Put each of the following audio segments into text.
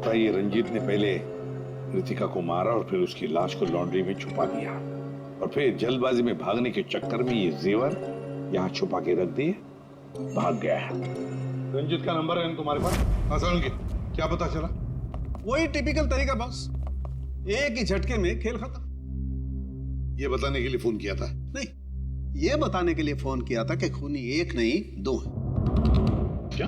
है ये रंजीत ने पहले रितिका को मारा और फिर उसकी लाश को लॉन्ड्री में छुपा दिया और फिर जल्दबाजी में भागने के चक्कर में ये जेवर यहाँ छुपा के रख दिए, भाग गया है। रंजीत का नंबर है तुम्हारे पास? आसान के क्या पता चला? वही टिपिकल तरीका बॉस, एक ही झटके में खेल खत्म। ये बताने के लिए फोन किया था? नहीं, ये बताने के लिए फोन किया था कि खूनी एक नहीं दो है। क्या?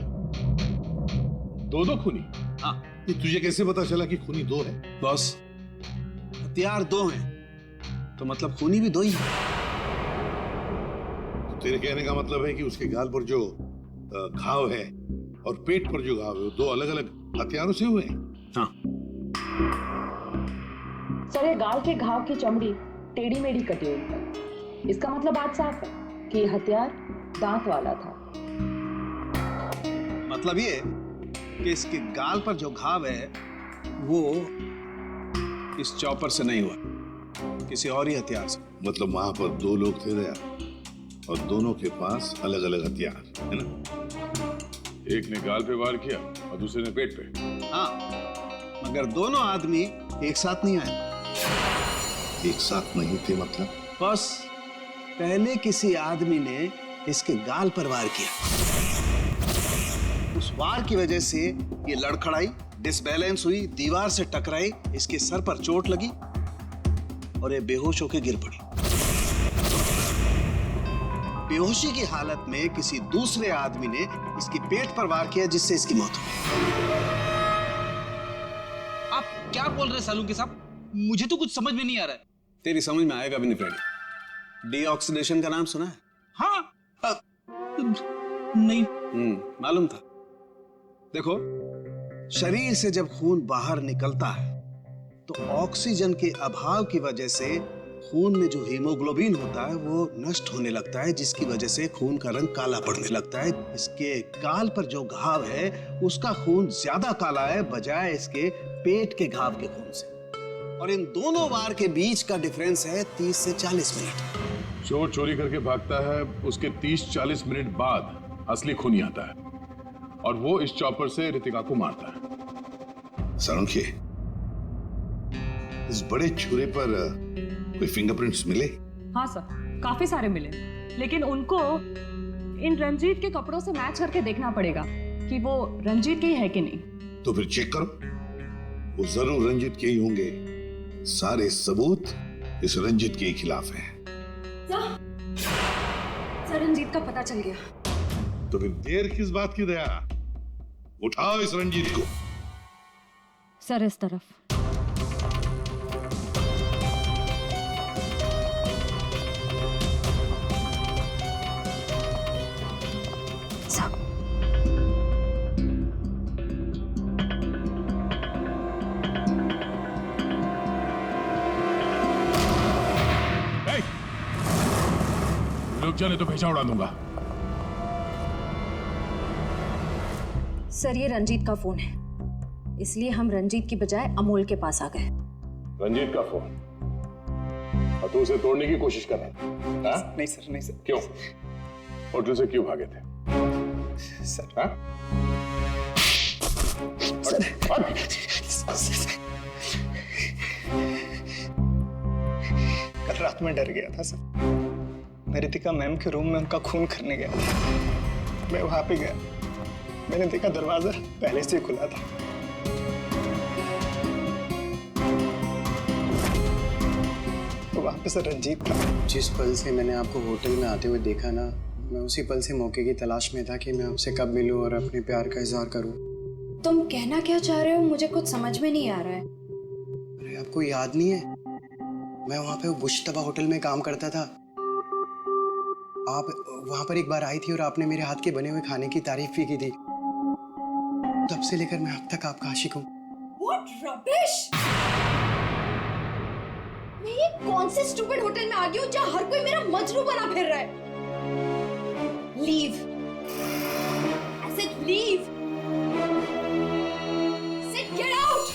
दो खूनी? हाँ। ये तुझे कैसे पता चला कि खूनी दो है? बॉस, हथियार दो हैं तो मतलब खूनी भी दो ही है। तेरे कहने का मतलब है कि उसके गाल पर जो घाव है और पेट पर जो घाव है वो दो अलग अलग हथियारों से हुए हैं? हाँ। सर, ये गाल के घाव की चमड़ी टेढ़ी मेढ़ी कटी हुई है। इसका मतलब बात साफ है कि ये हथियार दांत वाला था। मतलब ये कि इसके गाल पर जो घाव है वो इस चॉपर से नहीं हुआ, किसी और ही हथियार से। मतलब वहां पर दो लोग थे दया, और दोनों के पास अलग अलग हथियार है ना? एक ने गाल पे वार किया और दूसरे ने पेट पे। हाँ, मगर दोनों आदमी एक साथ नहीं आए। एक साथ नहीं थे मतलब? बस पहले किसी आदमी ने इसके गाल पर वार किया, उस वार की वजह से ये लड़खड़ाई, डिसबैलेंस हुई, दीवार से टकराई, इसके सर पर चोट लगी और ये बेहोश होकर गिर पड़ी। बेहोशी की हालत में किसी दूसरे आदमी ने इसके पेट पर वार किया जिससे इसकी मौत हो गई। आप क्या बोल रहे हैं सालुंके साहब? मुझे तो कुछ समझ में नहीं आ रहा है। तेरी समझ में आएगा भी नहीं फ्रेंड। डीऑक्सीडेशन का नाम सुना है? हाँ। नहीं। मालूम था। देखो, शरीर से जब खून बाहर निकलता है तो ऑक्सीजन के अभाव की वजह से खून में जो हीमोग्लोबिन होता है वो नष्ट होने लगता है, जिसकी वजह से खून का रंग काला पड़ने लगता है। इसके गाल पर जो घाव है उसका खून ज्यादा काला है बजाय इसके पेट के घाव के खून से, और इन दोनों वार के बीच का डिफरेंस है 30 से 40 मिनट। चोर चोरी करके भागता है, उसके 30-40 मिनट बाद असली खूनी आता है और वो इस चॉपर से रितिका को मारता है। सालुंके, इस बड़े छुरे पर कोई फिंगरप्रिंट्स मिले? हाँ सर, काफी सारे मिले, लेकिन उनको इन रंजीत के कपड़ों से मैच करके देखना पड़ेगा कि वो रंजीत के ही है कि नहीं। तो फिर चेक करो, वो जरूर रंजीत के ही होंगे। सारे सबूत इस रंजीत के खिलाफ हैं। सर, रंजीत का पता चल गया। तो फिर देर किस बात की दया? उठाओ इस रंजीत को। सर, इस तरफ। रुक जाने तो भेजा उड़ा दूंगा। सर, ये रंजीत का फोन है, इसलिए हम रंजीत की बजाय अमोल के पास आ गए। रंजीत का फोन? और तू उसे तोड़ने की कोशिश कर रहा था? नहीं सर, नहीं सर। क्यों? होटल से क्यों भागे थे? सर, हाँ? कल रात में डर गया था सर। मैं रितिका मैम के रूम में उनका खून करने गया था। मैं वहां पे गया, मैंने देखा दरवाजा पहले से खुला था। तो वहां पे सर रंजीत था। जिस पल से मैंने आपको होटल में आते हुए देखा ना, मैं उसी पल से मौके की तलाश में था कि मैं आपसे कब मिलूं और अपने प्यार का इजहार करूं। तुम कहना क्या चाह रहे हो? मुझे कुछ समझ में नहीं आ रहा है। अरे आपको याद नहीं है, मैं वहां पे बुश्तबा होटल में काम करता था। आप वहां पर एक बार आई थी और आपने मेरे हाथ के बने हुए खाने की तारीफ भी की थी। तब से लेकर मैं अब तक आपका आशिक हूँ। What rubbish! मैं ये कौन से स्टूपिड होटल में आ गई हूँ जहाँ हर कोई मेरा मजनू बना फिर रहा है? Leave! I said leave! Said get out!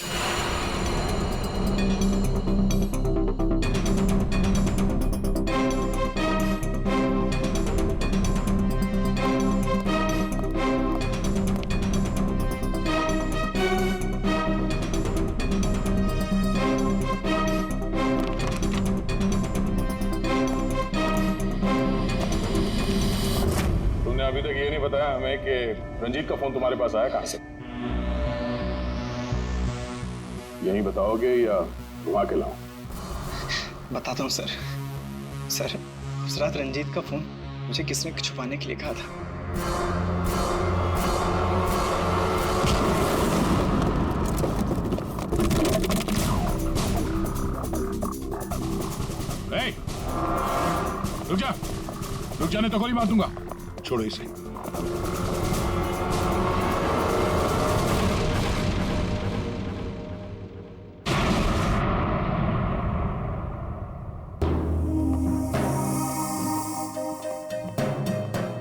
अभी तक ये नहीं बताया हमें कि रंजीत का फोन तुम्हारे पास आया कहां से। यही बताओगे या घुमा के लाऊं? बताता हूँ सर। सर, उस रात रंजीत का फोन मुझे किसने छुपाने के लिए कहा था। ए, रुक जाने तो गोली मार दूंगा। छोड़ो इसे।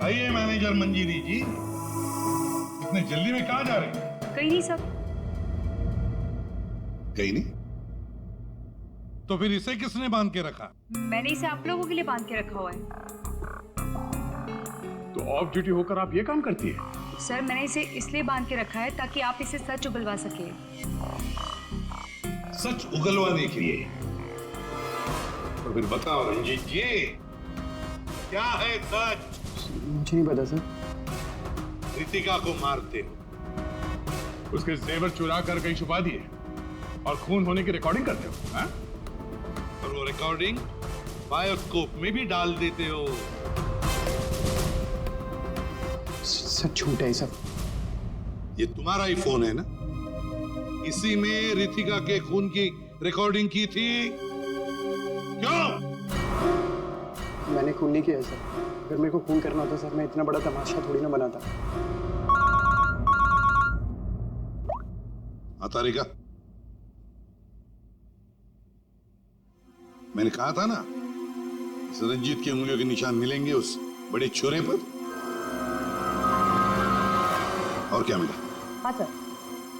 आइए मैनेजर मंजीरी जी, इतने जल्दी में कहाँ जा रहे हैं? कहीं नहीं सर। कहीं नहीं? तो फिर इसे किसने बांध के रखा? मैंने इसे आप लोगों के लिए बांध के रखा हुआ है। तो ऑफ ड्यूटी होकर आप ये काम करती है? सर, मैंने इसे इसलिए बांध के रखा है ताकि आप इसे सच उगलवा सके। सच उगलवाने के लिए? तो फिर बताओ रंजीत जी, क्या है सच? मुझे नहीं पता सर। रितिका को मारते हो, उसके जेवर चुरा कर कहीं छुपा दिए और खून होने की रिकॉर्डिंग करते हो, हाँ? और वो रिकॉर्डिंग बायोस्कोप में भी डाल देते हो। सर झूठ है सब। ये तुम्हारा ही फोन है ना? इसी में रितिका के खून की रिकॉर्डिंग की थी। क्यों? मैंने खून नहीं किया सर। अगर मेरे को खून करना होता सर, मैं इतना बड़ा तमाशा थोड़ी ना बनाता। तारिका, मैंने कहा था ना, इस रंजीत की उंगलियों के निशान मिलेंगे उस बड़े छुरे पर। और क्या मिला? हाँ सर,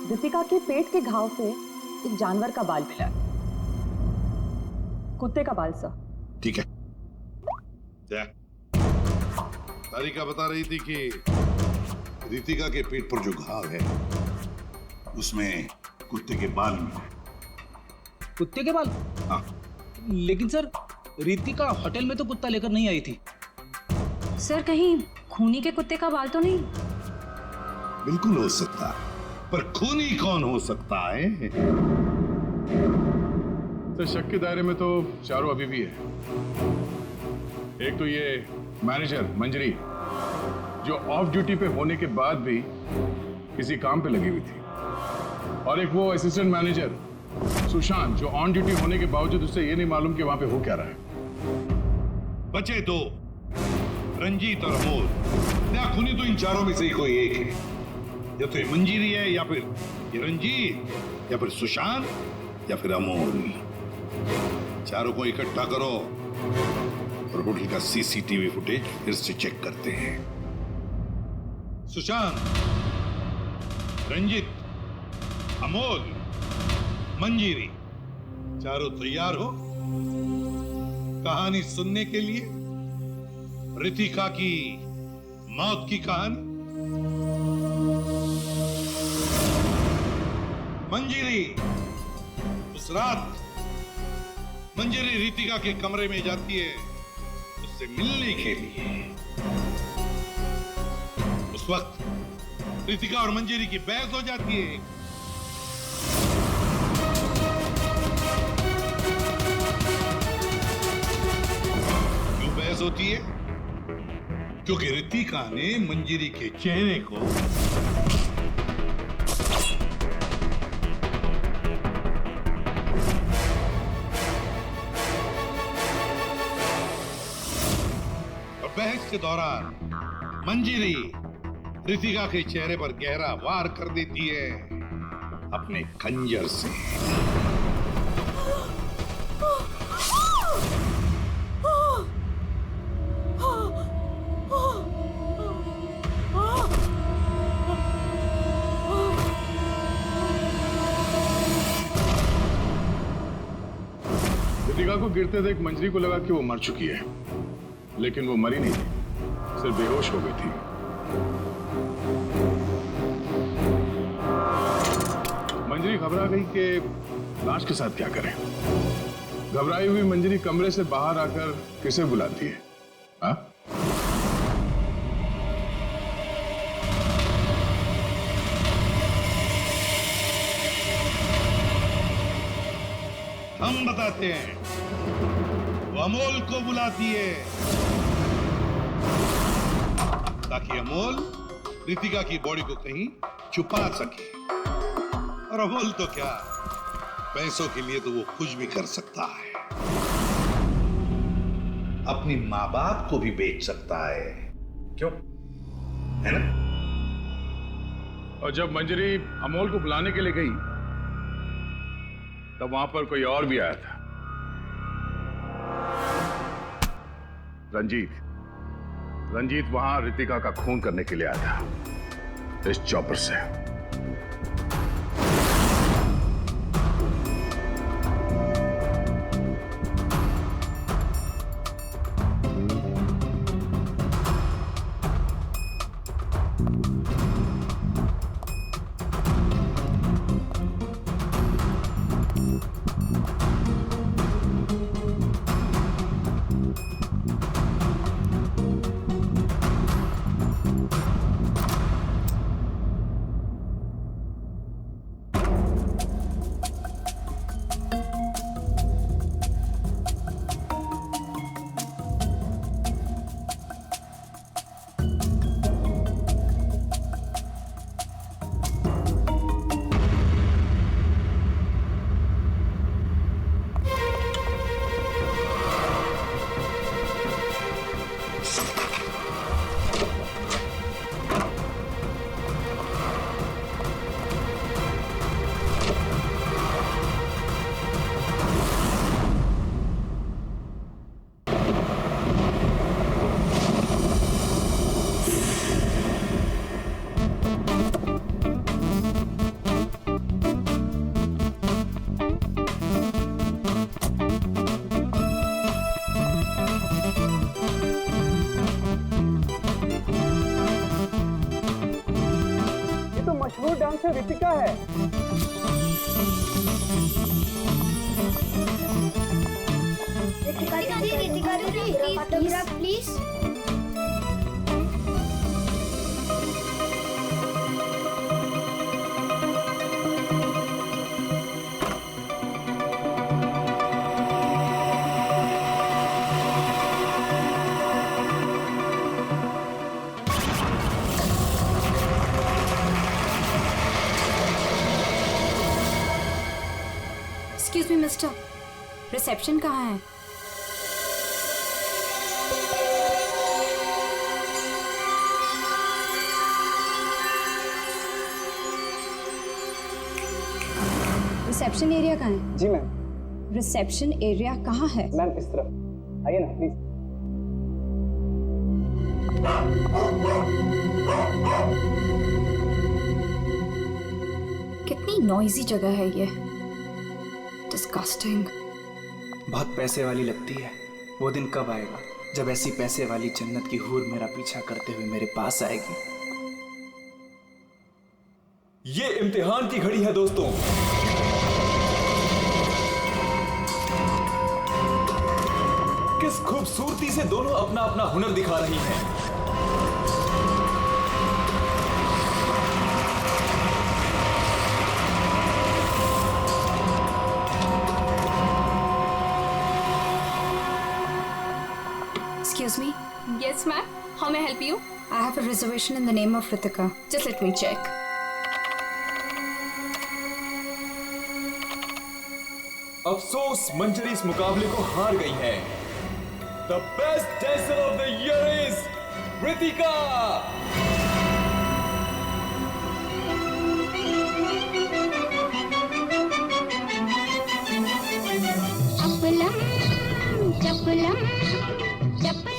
दीपिका के पेट के घाव से एक जानवर का बाल मिला। कुत्ते का बाल सर। ठीक है। क्या तारिका बता रही थी कि रितिका के पेट पर जो घाव है उसमें कुत्ते के बाल मिले। कुत्ते के बाल? हाँ। लेकिन सर, रितिका होटल में तो कुत्ता लेकर नहीं आई थी। सर, कहीं खूनी के कुत्ते का बाल तो नहीं? बिल्कुल हो सकता है, पर खूनी कौन हो सकता है? तो शक के दायरे में तो चारों अभी भी है। एक तो ये मैनेजर मंजरी, जो ऑफ ड्यूटी पे होने के बाद भी किसी काम पे लगी हुई थी, और एक वो असिस्टेंट मैनेजर सुशांत, जो ऑन ड्यूटी होने के बावजूद उसे ये नहीं मालूम कि वहां पे हो क्या रहा है। बचे दो, रंजीत और अमोल। क्या खूनी तो इन चारों में से ही कोई एक है। या तो ये मंजीरी है, या फिर ये रंजीत, या फिर सुशांत, या फिर अमोल। चारों को इकट्ठा करो और होटल का सीसीटीवी फुटेज फिर से चेक करते हैं। सुशांत, रंजीत, अमोल, मंजीरी, चारों तैयार हो कहानी सुनने के लिए? रितिका की मौत की कहानी। मंजीरी, उस रात मंजीरी रितिका के कमरे में जाती है उससे मिलने के लिए। उस वक्त रितिका और मंजीरी की बहस हो जाती है। क्यों बहस होती है? क्योंकि रितिका ने मंजीरी के चेहरे को बहस के दौरान मंजीरी रितिका के चेहरे पर गहरा वार कर देती है अपने खंजर से। रितिका को गिरते देख मंजरी को लगा कि वो मर चुकी है, लेकिन वो मरी नहीं थी, सिर्फ बेहोश हो गई थी। मंजरी घबरा गई कि लाश के साथ क्या करें। घबराई हुई मंजरी कमरे से बाहर आकर किसे बुलाती है? हाँ? हम बताते हैं। वो अमोल को बुलाती है ताकि अमोल रितिका की बॉडी को कहीं छुपा सके। और अमोल तो क्या, पैसों के लिए तो वो कुछ भी कर सकता है। अपनी माँ बाप को भी बेच सकता है, क्यों? है ना? और जब मंजरी अमोल को बुलाने के लिए गई तब वहां पर कोई और भी आया था। रंजीत वहां रितिका का खून करने के लिए आया था इस चॉपर से। मशहूर डांसर रितिका है। Ritika please. Excuse me mister, reception कहाँ है? रिसेप्शन एरिया कहाँ है? जी मैम। रिसेप्शन एरिया कहाँ है? मैम इस तरफ आइए ना प्लीज। कितनी नॉइजी जगह है ये, डिस्गस्टिंग। बहुत पैसे वाली लगती है। वो दिन कब आएगा जब ऐसी पैसे वाली जन्नत की हूर मेरा पीछा करते हुए मेरे पास आएगी। ये इम्तिहान की घड़ी है दोस्तों। किस खूबसूरती से दोनों अपना अपना हुनर दिखा रही हैं। Excuse me. Yes, ma'am. How may I help you? I have a reservation in the name of Ritika. Just let me check. अफसोस मंजरी इस मुकाबले को हार गई है। The best dancer of the year is Ritika.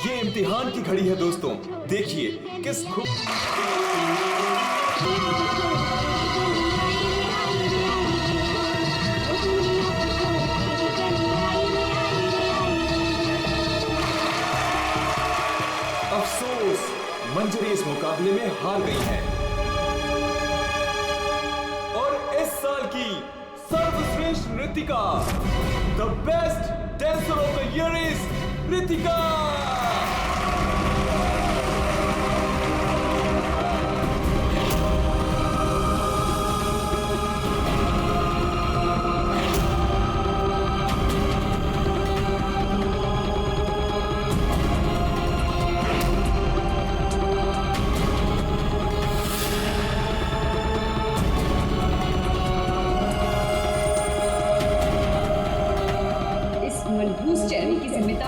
ये इम्तिहान की घड़ी है दोस्तों। देखिए किस खूब अफसोस मंजरी इस मुकाबले में हार गई है और इस साल की सर्वश्रेष्ठ नृत्यिका the best dancer of the year is Ritika.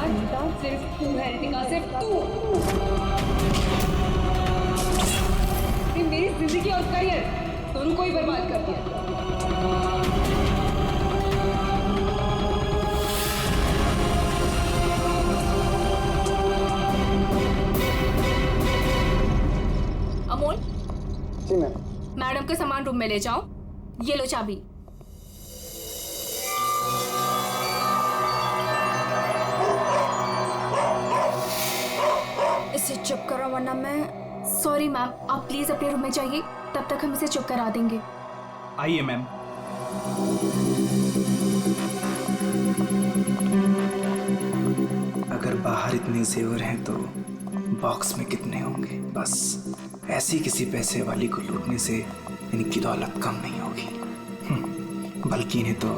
बेटा सिर्फ तू है रितिका, सिर्फ तू। मेरी जिंदगी और करियर दोनों को ही बर्बाद कर दिया। अमोल, जी मैम। मैडम का सामान रूम में ले जाओ। ये लो चाबी। इसे चुप करो वरना मैं। सॉरी मैम, आप प्लीज अपने रूम में जाइए, तब तक हम इसे चुप करा देंगे। आइए मैम। अगर बाहर इतने जेवर हैं तो बॉक्स में कितने होंगे। बस ऐसी किसी पैसे वाली को लूटने से इनकी दौलत कम नहीं होगी, बल्कि इन्हें तो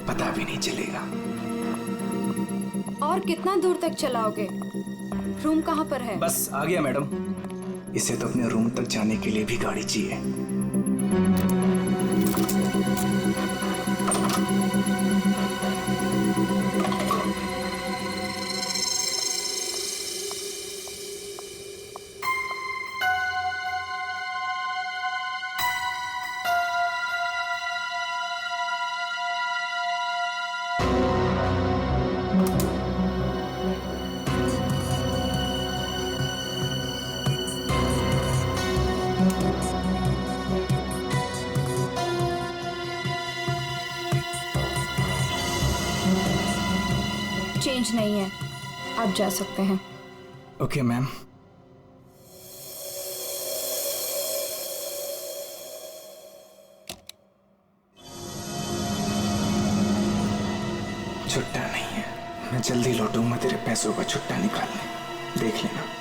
पता भी नहीं चलेगा। और कितना दूर तक चलाओगे? रूम कहाँ पर है? बस आ गया मैडम। इसे तो अपने रूम तक जाने के लिए भी गाड़ी चाहिए। चेंज नहीं है, आप जा सकते हैं। Okay ma'am. छुट्टा नहीं है, मैं जल्दी लौटूंगा तेरे पैसों का छुट्टा निकालने, देख लेना।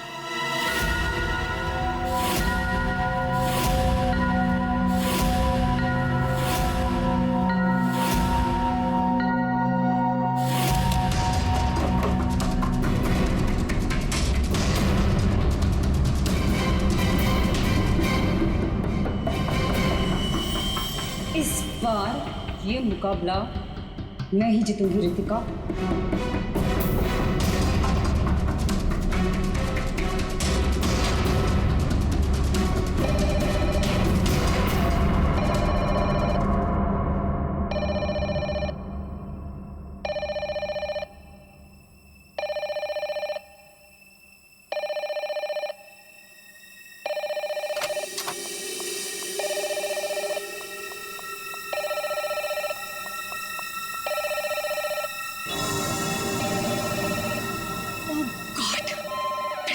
इस बार ये मुकाबला मैं ही जीतूंगी रितिका।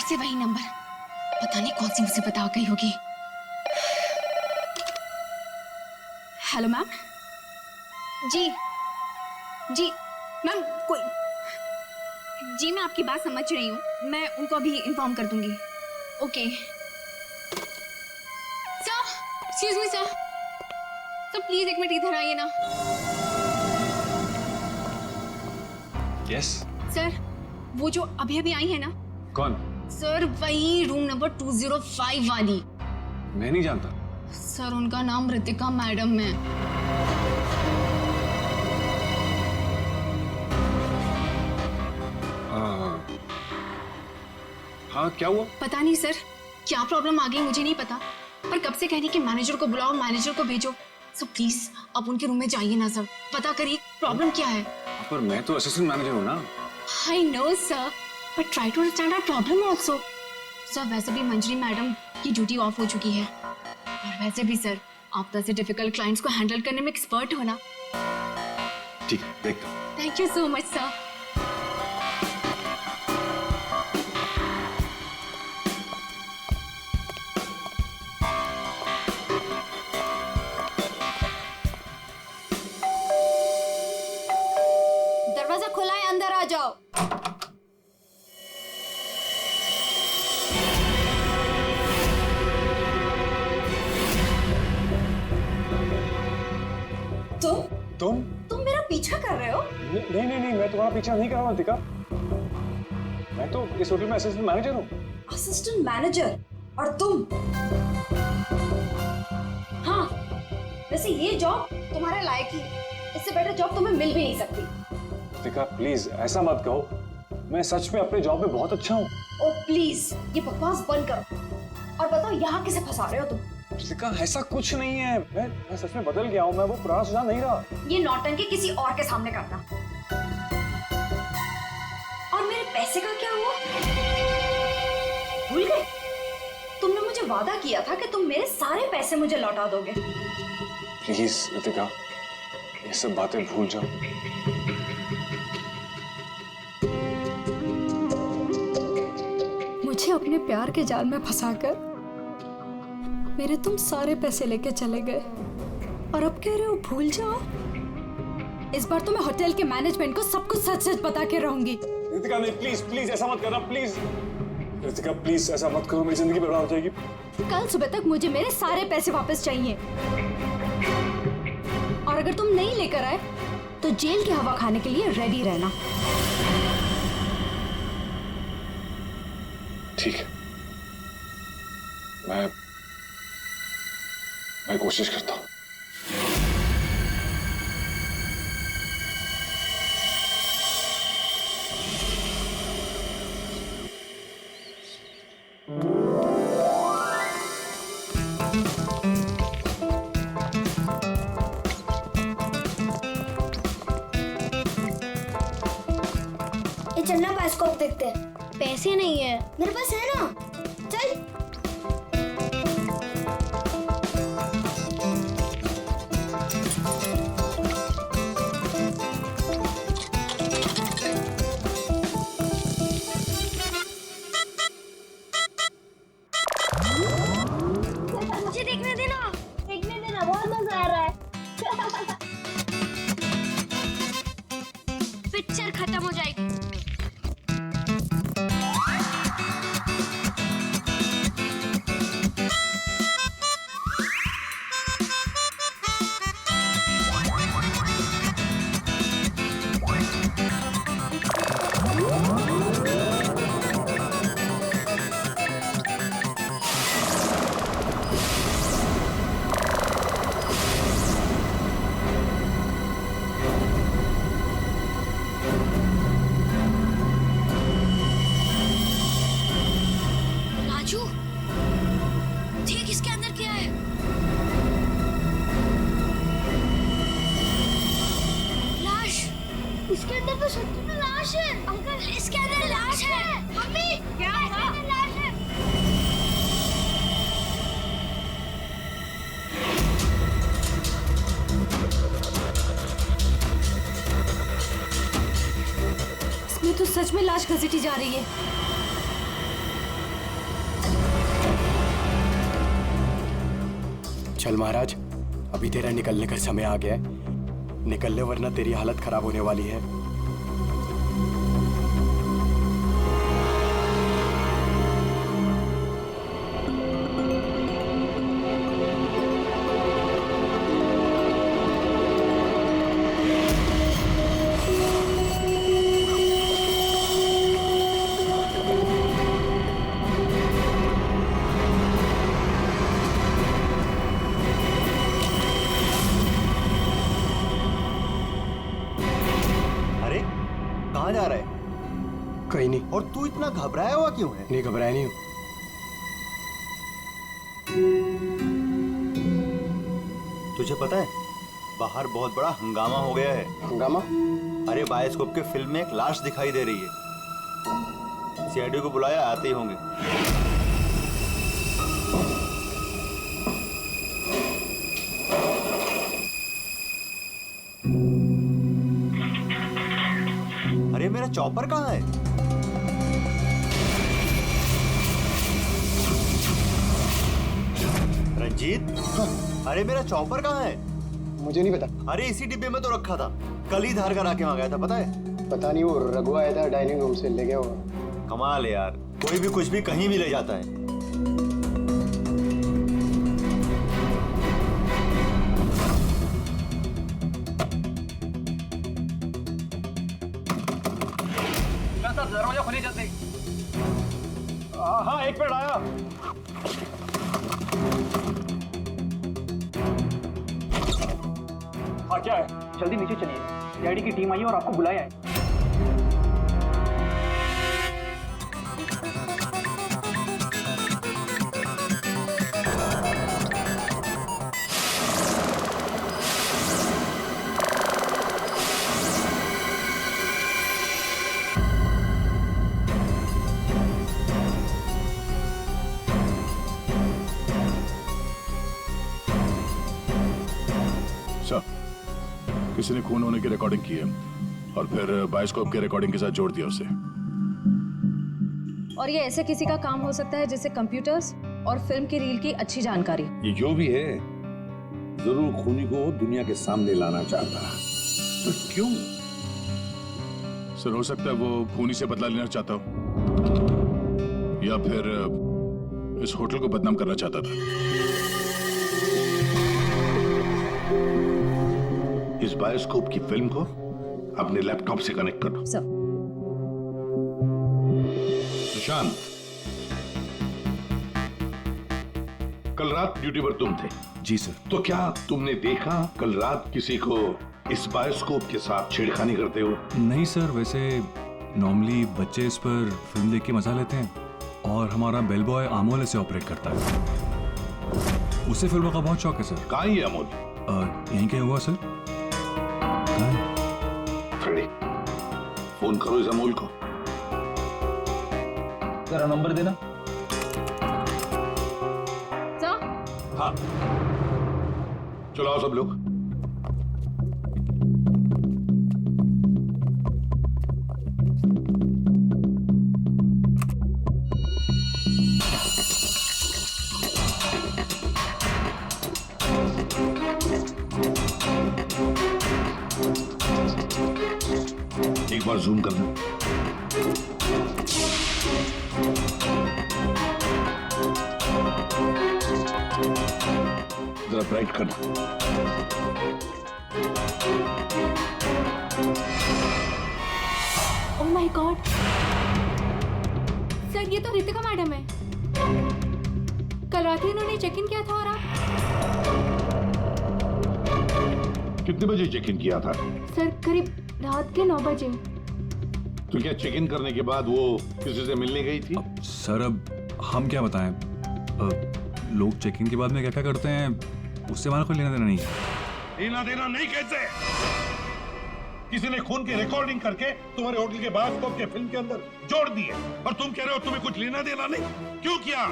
से वही नंबर, पता नहीं कौन सी मुसीबत आ गई होगी। Hello ma'am. जी जी मैम, कोई जी, मैं आपकी बात समझ रही हूँ, मैं उनको अभी इन्फॉर्म कर दूंगी। Okay sir, excuse me sir, please एक मिनट इधर आइए ना। यस सर, वो जो अभी अभी आई है ना। कौन? सर वही रूम नंबर 205 वाली। मैं नहीं जानता सर, उनका नाम रितिका मैडम है। हाँ, क्या हुआ? पता नहीं सर, क्या प्रॉब्लम आ गई मुझे नहीं पता, पर कब से कह रही कि मैनेजर को बुलाओ, मैनेजर को भेजो। सो प्लीज आप उनके रूम में जाइए ना सर, पता करिए प्रॉब्लम क्या है। पर मैं तो असिस्टेंट मैनेजर हूँ ना। I know sir, but try to understand our problem also. Sir वैसे भी मंजरी मैडम की ड्यूटी ऑफ हो चुकी है, और वैसे भी सर आप जैसे डिफिकल्ट क्लाइंट्स को हैंडल करने में एक्सपर्ट हो ना। ठीक है, देखता हूँ। Thank you so much sir. दरवाजा खुला है, अंदर आ जाओ। तुम मेरा पीछा कर रहे हो? नहीं नहीं नहीं, मैं तुम्हारा पीछा नहीं कर रहा हूँ रितिका। मैं तो इस होटल में असिस्टेंट मैनेजर हूँ। Assistant manager? और तुम? हाँ, वैसे ये जॉब तुम्हारे लायक ही, इससे बेटर जॉब तुम्हें मिल भी नहीं सकती। रितिका प्लीज ऐसा मत कहो, मैं सच में अपने जॉब में बहुत अच्छा हूँ। ओ प्लीज ये बकवास बंद करो और बताओ यहाँ किसे फंसा रहे हो तुम? ऋतिका ऐसा कुछ नहीं है, मैं सच में बदल गया हूँ, मैं वो पुराना सुजान नहीं रहा। ये नौटंकी किसी और के सामने करना। और मेरे पैसे का क्या हुआ? भूल गए? तुमने मुझे वादा किया था कि तुम मेरे सारे पैसे मुझे लौटा दोगे। प्लीज ऋतिका ये सब बातें भूल जाओ। मुझे अपने प्यार के जाल में फंसाकर मेरे तुम सारे पैसे लेके चले गए और अब कह रहे हो भूल जाओ। इस बार तो मैं होटल के मैनेजमेंट को सब कुछ सच सच बता के रहूंगी। ऋतिका नहीं, प्लीज प्लीज ऐसा मत करना, प्लीज ऋतिका प्लीज ऐसा मत करो, मेरी जिंदगी बर्बाद हो जाएगी। कल सुबह तक मुझे मेरे सारे पैसे वापस चाहिए और अगर तुम नहीं लेकर आए तो जेल की हवा खाने के लिए रेडी रहना। ठीक है, मैं कोशिश करता हूँ। ये चलना बायोस्कोप देखते हैं। पैसे नहीं है मेरे पास, है ना? चल। मुझे देखने देना, बहुत मजा आ रहा है। पिक्चर खत्म हो जाएगी। देख इसके अंदर क्या है। लाश। इसके अंदर तो सच्ची में लाश है। अंकल इसके अंदर लाश है। मम्मी क्या हुआ? लाश है। इसमें तो सच में लाश घसीटी जा रही है। चल महाराज, अभी तेरा निकलने का समय आ गया है। निकल ले वरना तेरी हालत खराब होने वाली है। कहाँ जा रहा है? कहीं नहीं। और तू इतना घबराया हुआ क्यों है? नहीं, घबराया नहीं हूँ। तुझे पता है बाहर बहुत बड़ा हंगामा हो गया है। हंगामा? अरे बायोस्कोप के फिल्म में एक लाश दिखाई दे रही है। सीआईडी को बुलाया, आते ही होंगे। अरे मेरा चॉपर कहाँ है? रंजीत, अरे मेरा चॉपर कहाँ है? मुझे नहीं पता। अरे इसी डिब्बे में तो रखा था, कल ही धार करा के मंगाया था, पता है? पता नहीं, वो रघु आया था डाइनिंग रूम से, ले गया होगा। कमाल है यार, कोई भी कुछ भी कहीं भी ले जाता है। दरवाजा खोलिए जल्दी। हाँ, एक मिनट आया। हाँ क्या है? जल्दी नीचे चलिए, सीआईडी की टीम आई है और आपको बुलाया है। किसी ने खून होने की रिकॉर्डिंग की है और फिर बायोस्कोप के रिकॉर्डिंग के साथ जोड़ दिया उसे। और ये ऐसे किसी का काम हो सकता है जिसे कंप्यूटर्स और फिल्म की रील की अच्छी जानकारी। ये जो भी है जरूर खूनी को दुनिया के सामने लाना चाहता है। तो क्यों? सर हो सकता है वो खूनी से बदला लेना चाहता हो या फिर इस होटल को बदनाम करना चाहता था। इस बायोस्कोप की फिल्म को अपने लैपटॉप से कनेक्ट करो। सर। सुशांत, कल रात ड्यूटी पर तुम थे। जी सर। तो क्या तुमने देखा कल रात किसी को इस बायोस्कोप के साथ छेड़खानी करते हो? नहीं सर, वैसे नॉर्मली बच्चे इस पर फिल्म देख के मजा लेते हैं और हमारा बेल बॉय अमोल इसे ऑपरेट करता है। उसे फिल्मों का बहुत शौक है सर। कहाँ है अमोल? यहीं कहीं हुआ सर। फ्रेडी, फोन करो इस अमोल को। जरा नंबर देना। सर? हाँ, चलो आओ सब लोग। एक बार जूम करना। जरा ब्राइट करना। ओह माय गॉड सर, ये तो रितिका मैडम है। कल रात ही इन्होंने चेक इन किया था। और आप? कितने बजे चेक इन किया था? सर करीब रात के 9 बजे। तो क्या चेक इन करने के बाद वो किसी से मिलने गई थी? सर अब हम क्या बताएं, लोग चेक इन के बाद में क्या क्या करते हैं उससे हमारा कोई लेना देना नहीं है। लेना देना नहीं कैसे? किसी ने खून की रिकॉर्डिंग करके तुम्हारे होटल के बायोस्कोप के फिल्म के अंदर जोड़ दिए और तुम कह रहे हो तुम्हें कुछ लेना देना नहीं? क्यों किया?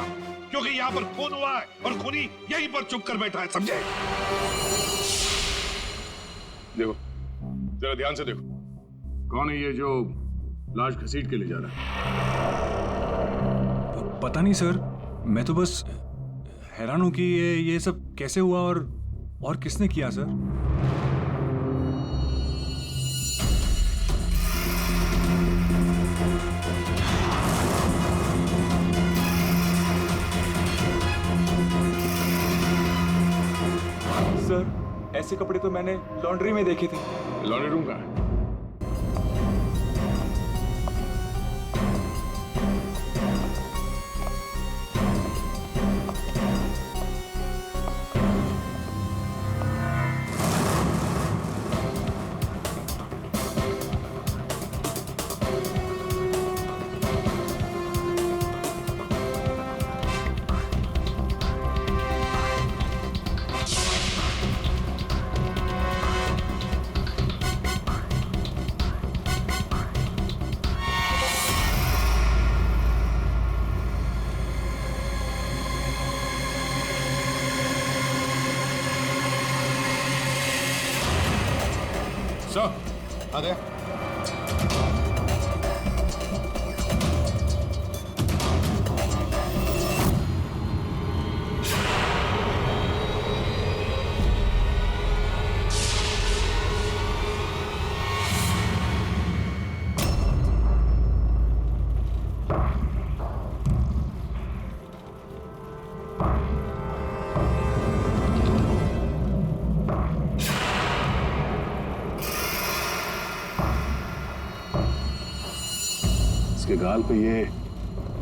क्योंकि यहाँ पर खून हुआ है और खूनी यहीं पर चुप कर बैठा है, समझे? देखो जरा ध्यान से देखो, कौन है ये जो लाश घसीट के ले जा रहा है? पता नहीं सर, मैं तो बस हैरान हूं कि ये सब कैसे हुआ और किसने किया सर। सर ऐसे कपड़े तो मैंने लॉन्ड्री में देखे थे। लॉन्ड्री रूम का है? आ गया। इसके गाल पे ये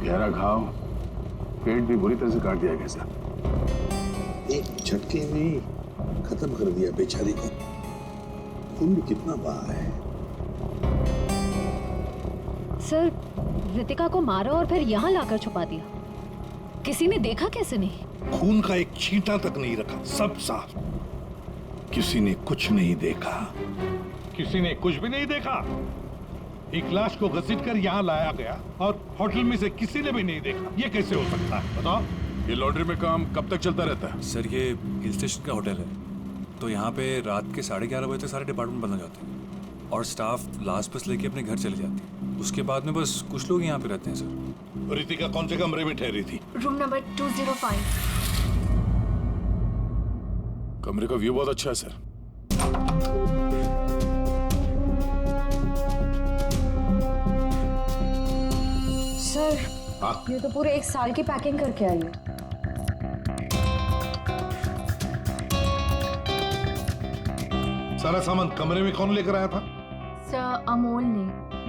गहरा घाव, पेट भी बुरी तरह से काट दिया गया सर। एक झटके में खत्म कर दिया बेचारी को। खून भी कितना बहा है। सर रितिका को मारा और फिर यहाँ लाकर छुपा दिया। किसी ने देखा कैसे नहीं? खून का एक छींटा तक नहीं रखा, सब साफ। किसी ने कुछ नहीं देखा। किसी ने कुछ भी नहीं देखा। एक लाश को घसीटकर यहाँ लाया गया और होटल में से किसी ने भी नहीं देखा। ये कैसे हो सकता है बताओ? ये लॉन्ड्री में काम कब तक चलता रहता है? सर ये हिल स्टेशन का होटल है, तो यहाँ पे रात के 11:30 बजे तक सारे डिपार्टमेंट बंद हो जाते हैं और स्टाफ लास्ट बस लेके अपने घर चले जाते हैं। उसके बाद में बस कुछ लोग यहाँ पे रहते हैं सर। रितिका कौन से कमरे में ठहरी थी? Room number 205। कमरे का व्यू बहुत अच्छा है सर। सर ये तो पूरे 1 साल की पैकिंग करके आई है। सारा सामान कमरे में कौन लेकर आया था? सर अमोल ने,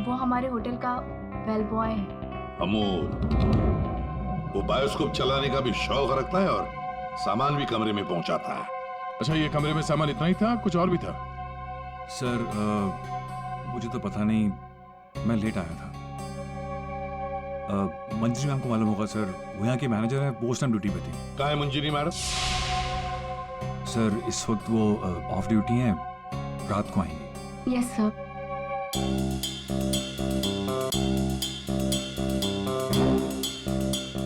वो हमारे होटल का बेल बॉय है। अमोल, वो बायोस्कोप चलाने का भी शौक रखता है और सामान भी कमरे में पहुंचाता है। अच्छा, ये कमरे में सामान इतना ही था, कुछ और भी था? सर मुझे तो पता नहीं, मैं लेट आया था। मंजरी मैम को मालूम होगा सर, वो यहाँ की मैनेजर है, पोस्ट टाइम ड्यूटी पे थी। कहाँ है मंजरी मैडम? सर इस वक्त वो ऑफ ड्यूटी हैं, रात को आएंगे। Yes sir.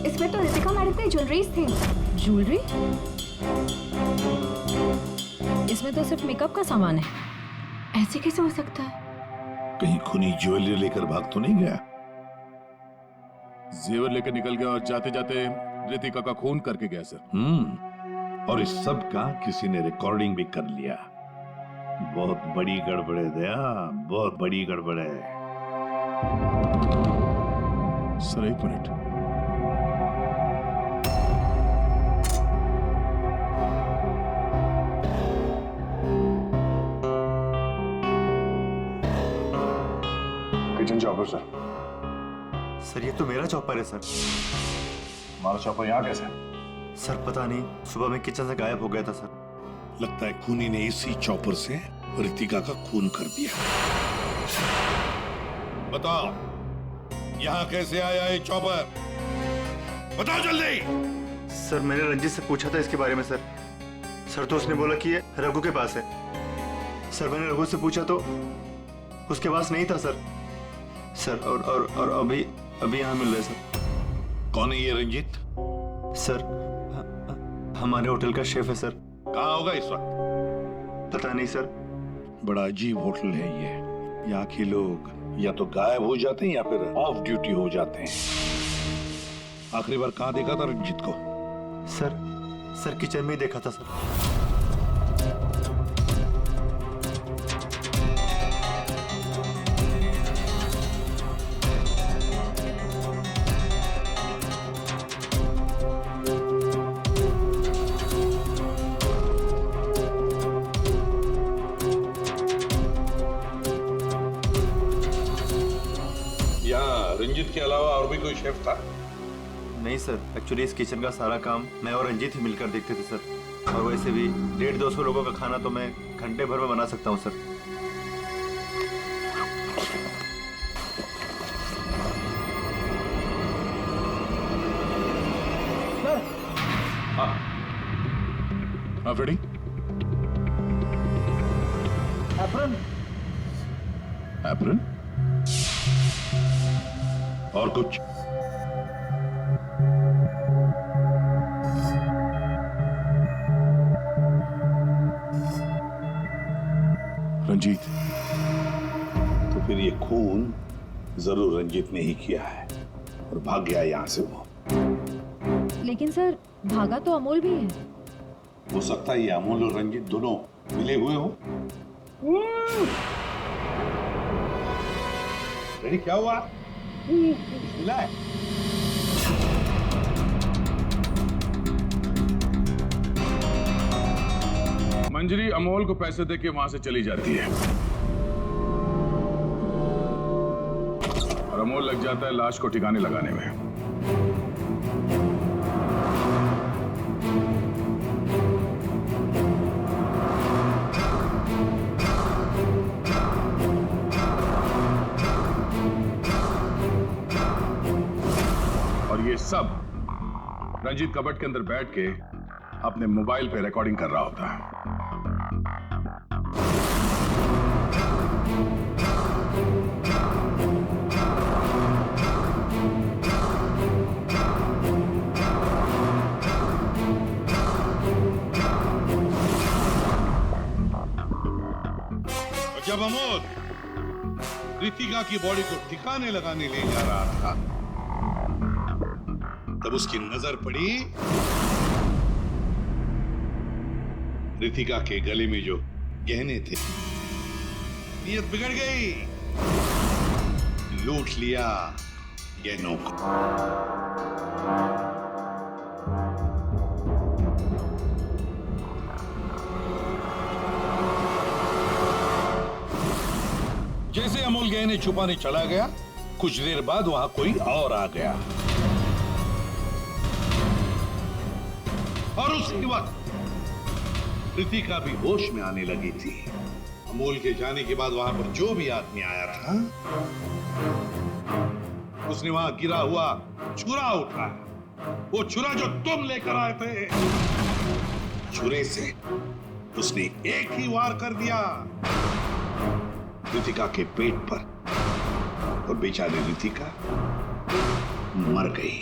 इसमें तो रितिका मैडम की ज्वेलरीज थी। ज्वेलरी? इसमें तो सिर्फ मेकअप का सामान है। ऐसे कैसे हो सकता है? कहीं खूनी ज्वेलरी लेकर भाग तो नहीं गया? जेवर लेकर निकल गया और जाते जाते रितिका का खून करके गया सर। और इस सब का किसी ने रिकॉर्डिंग भी कर लिया। बहुत बड़ी गड़बड़ है दया, बहुत बड़ी गड़बड़ है। सर एक minute, kitchen chopper sir. Sir ये तो मेरा चॉपर है सर। हमारा चॉपर यहाँ कैसे? सर पता नहीं, सुबह में किचन से गायब हो गया था सर। लगता है खूनी ने इसी चॉपर से रितिका का खून कर दिया। बताओ यहाँ कैसे आया ये चॉपर? बताओ जल्दी। सर मैंने रंजीत से पूछा था इसके बारे में सर। सर तो उसने बोला कि ये रघु के पास है। सर मैंने रघु से पूछा तो उसके पास नहीं था सर। सर और अभी यहाँ मिल रहे सर। कौन है ये रंजीत? सर हमारे होटल का शेफ है सर। कहाँ होगा इस वक्त? पता नहीं सर। बड़ा अजीब होटल है ये। यहाँ के लोग या तो गायब हो जाते हैं या फिर ऑफ ड्यूटी हो जाते हैं। आखिरी बार कहाँ देखा था रंजीत को? सर किचन में ही देखा था सर। रंजीत के अलावा और भी कोई शेफ था? नहीं सर, एक्चुअली इस किचन का सारा काम मैं और रंजीत ही मिलकर देखते थे सर। और वैसे भी 150-200 लोगों का खाना तो मैं घंटे भर में बना सकता हूँ सर। हाँ फ्रेडी। एप्रन और कुछ? रंजीत। तो फिर ये खून जरूर रंजीत ने ही किया है और भाग गया यहां से वो। लेकिन सर भागा तो अमोल भी है। हो सकता है ये अमोल और रंजीत दोनों मिले हुए हो। रेडी? क्या हुआ? मिला है? मंजरी अमोल को पैसे देके वहां से चली जाती है और अमोल लग जाता है लाश को ठिकाने लगाने में। ये सब रंजीत कबट के अंदर बैठ के अपने मोबाइल पे रिकॉर्डिंग कर रहा होता है। जब अमोल रितिका की बॉडी को ठिकाने लगाने ले जा रहा था, तब उसकी नजर पड़ी रितिका के गले में जो गहने थे। नीयत बिगड़ गई, लूट लिया गहनों को। जैसे अमोल गहने छुपाने चला गया, कुछ देर बाद वहां कोई और आ गया और उसी वक्त रितिका भी होश में आने लगी थी। अमोल के जाने के बाद वहां पर जो भी आदमी आया था, उसने वहां गिरा हुआ छुरा उठाया। वो छुरा जो तुम लेकर आए थे, छुरे से उसने एक ही वार कर दिया रितिका के पेट पर, और बेचारी रितिका मर गई।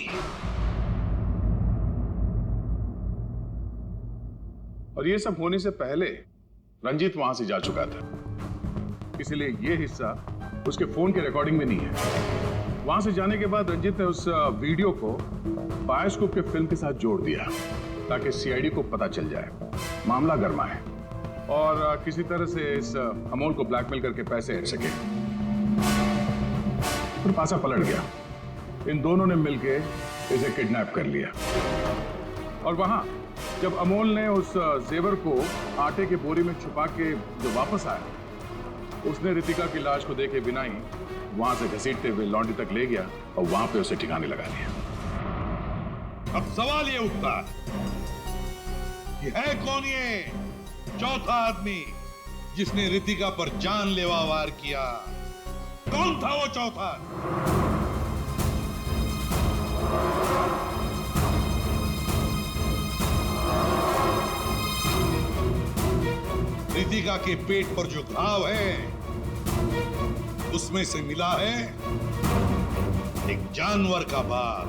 और ये सब होने से पहले रंजीत वहां से जा चुका था, इसलिए ये हिस्सा उसके फोन के रिकॉर्डिंग में नहीं है। वहां से जाने के बाद रंजीत ने उस वीडियो को बायोस्कोप के फिल्म के साथ जोड़ दिया ताकि सीआईडी को पता चल जाए, मामला गर्मा है और किसी तरह से इस अमोल को ब्लैकमेल करके पैसे हट सके। फिर पासा पलट गया, इन दोनों ने मिलकर इसे किडनैप कर लिया। और वहां जब अमोल ने उस जेवर को आटे के बोरी में छुपा के जो वापस आया, उसने रितिका की लाश को देखे बिना ही वहां से घसीटते हुए लॉन्ड्री तक ले गया और वहां पे उसे ठिकाने लगा लिया। अब सवाल ये उठता है कौन ये चौथा आदमी जिसने रितिका पर जानलेवा वार किया? कौन था वो चौथा? रितिका के पेट पर जो घाव है, उसमें से मिला है एक जानवर का बाल,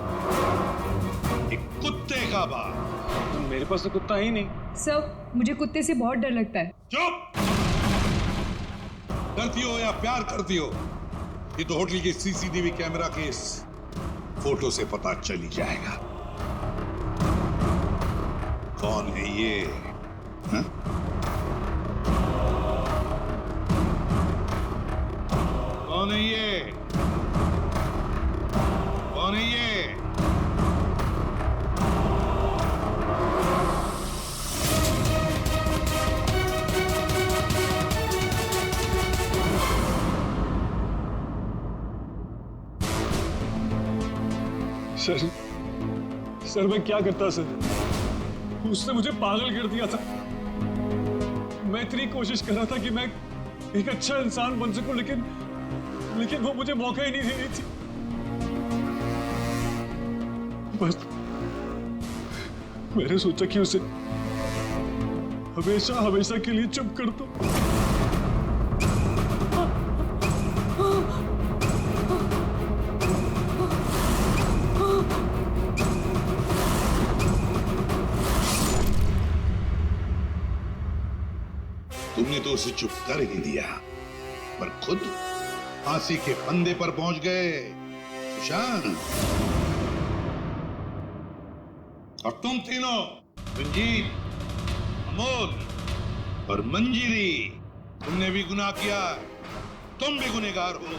एक कुत्ते का बाल। मेरे पास तो कुत्ता ही नहीं। सर, मुझे कुत्ते से बहुत डर लगता है। चुप! डरती हो या प्यार करती हो, ये तो होटल के सीसीटीवी कैमरा के इस फोटो से पता चल ही जाएगा कौन है ये। हा? कौन है ये? कौन है ये? सर मैं क्या करता सर? उसने मुझे पागल कर दिया था। मैं इतनी कोशिश कर रहा था कि मैं एक अच्छा इंसान बन सकूं, लेकिन वो मुझे मौका ही नहीं दे रही थी। बस मैंने सोचा कि उसे हमेशा हमेशा के लिए चुप कर दो। तुमने तो उसे चुप कर ही दिया, पर खुद फांसी के फंदे पर पहुंच गए सुशांत। और तुम तीनों, रंजीत, अमोल और मंजीरी, तुमने भी गुनाह किया। तुम भी गुनहगार हो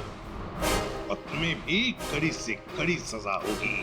और तुम्हें भी कड़ी से कड़ी सजा होगी।